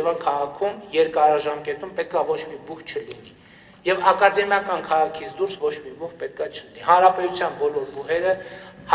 Երևան քաղաքում երկարաժամկետում պետք է ոչ մի բուխ չլինի։ Եվ ակադեմիական քաղաքից դուրս ոչ մի բուխ պետք է չլինի։ Հանրապետության բոլոր բուխերը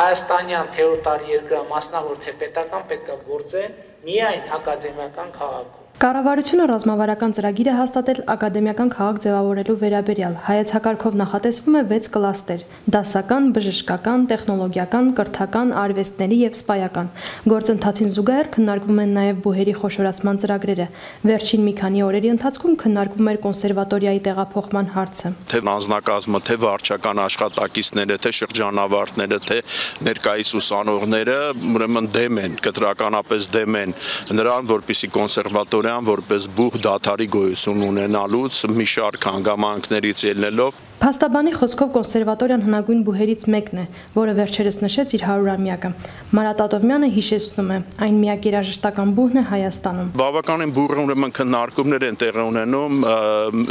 հայաստանյան թե օտար երկրի մասնավոր թե պետական պետք է գործեն միայն ակադեմիական քաղաքում։ Կառավարությունը ռազմավարական ծրագիր է հաստատել ակադեմիական քաղաք ձևավորելու վերաբերյալ։ Հայեցակարգով նախատեսվում է 6 կլաստեր՝ դասական, բժշկական, տեխնոլոգիական, կրթական, արվեստների եւ սպայական։ Գործընթացին զուգահեռ քննարկվում են նաեւ բուհերի խոշորացման ծրագրերը։ Վերջին մի քանի օրերի ընթացքում քննարկվում էր կոնսերվատորիայի տեղափոխման հարցը։ Թե անձնակազմը, թե վարչական աշխատակիցները, թե շրջանավարտները, թե ներկայիս ուսանողները ուրեմն դեմ են, կտրականապես դեմ են նրան, որպեսզի կոնսերվատորիան որպես բուխ դադարի գոյություն ունենալուց մի շարք հանգամանքներից ելնելով Փաստաբանի խոսքով կոնսերվատորիան հնագույն բուհերից մեկն է, որը վերջերս նշեց իր 100-ամյակը։ Մարատ Ատովյանը հիշեցնում է, այն միակ երաժշտական բուհն է Հայաստանում։ Բավականին բուռն ուրեմն քննարկումներ են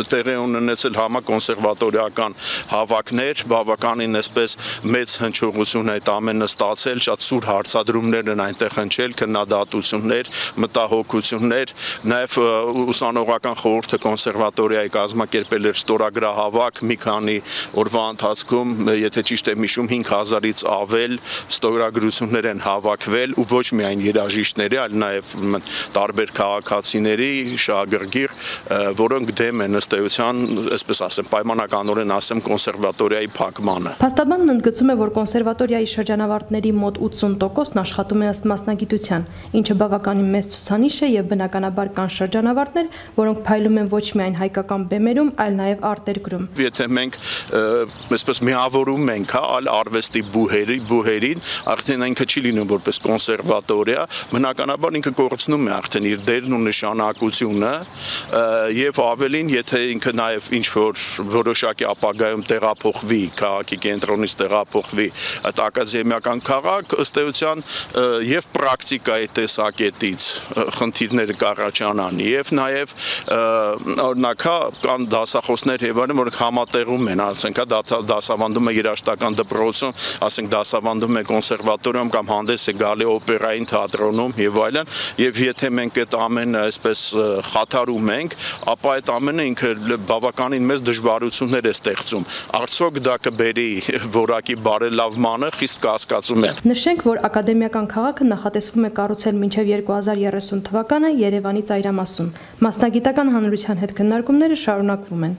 տեղի ունեցել համակոնսերվատորիական հավաքներ, բավականին այսպես մեծ հնչողություն այդ ամենը ստացել, շատ սուր հարցադրումներ են այնտեղ հնչել, քննադատություններ, մտահոգություններ, նաև ուսանողական խորհուրդը կոնսերվատորիայի կազմակերպել էր ստորագրահավաք մի օրվա ընթացքում, եթե ճիշտ եմ հիշում, 5000-ից ավել ստորագրություններ են հավաքվել ու ոչ միայն երաժիշտների, այլ նաև տարբեր քաղաքացիների շահագրգիռ, որոնք դեմ են ըստ էության, այսպես ասեմ, պայմանականորեն ասեմ, կոնսերվատորիայի փակմանը։ Փաստաբանն ընդգծում է, որ կոնսերվատորիայի շրջանավարտների մոտ 80%-ն աշխատում է ըստ մասնագիտության, ինչը բավականին մեծ ցուցանիշ է եւ բնականաբար կան շրջանավարտներ, որոնք փայլում են ոչ միայն հայկական բեմերում, այլ նաև արտերկրում։ Եթե մենք այսպես միավորում ենք այլ արվեստի բուհերին, արդեն ինքը չի լինում որպես կոնսերվատորիա, բնականաբար ինքը կորցնում է արդեն իր դերն ու նշանակությունը եւ ավելին, եթե ինքը նաեւ ինչ որ որոշակի ապագայում տեղափոխվի, քաղաքի կենտրոնից տեղափոխվի այդ ակադեմիական քաղաք, ըստ էության եւ պրակտիկայի տեսակետից խնդիրները կառաջանան եւ նաեւ օրինակ կան դասախոսներ եւ այլն, որոնք համատեղում են, ասենք, դասավանդում է երաժշտական դպրոցում, ասենք դասավանդում է կոնսերվատորիայում կամ հանդես է գալի օպերային թատրոնում եւ այլն, եւ եթե մենք այդ ամենը այսպես խաթարում ենք, ապա այդ ամենը ինքը բավականին մեծ դժվարություններ է ստեղծում։ Արդյոք դա կբերի որակի բարելավմանը, խիստ կասկածում եմ։ Նշենք, որ ակադեմիական քաղաքը նախատեսվում է կառուցել մինչև 2030 թվականը Երևանի ծայրամասում։ Մասնագիտական հանրության հետ քննարկումները շարունակվում են։